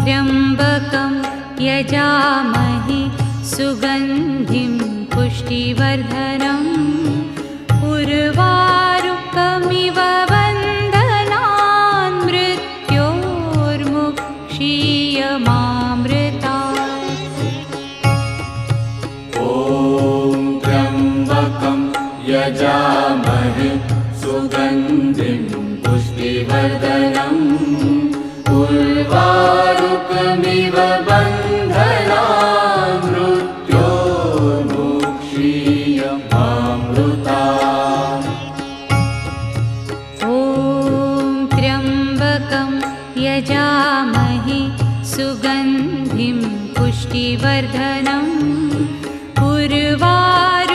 त्र्यम्बकं यजामहे सुगन्धिं पुष्टिवर्धनम् उर्वारुकमिव बन्धनान् मृत्योर्मुक्षीयमामृतात्। ॐ त्र्यम्बकं यजामहे सुगन्धिं पुष्टिवर्धनम् उर्वारुकमिव बन्धनान् मृत्योर्मुक्षीयमामृतात्। ॐ त्र्यम्बकं यजामहे सुगन्धिं पुष्टिवर्धनम् उर्वारुकमिव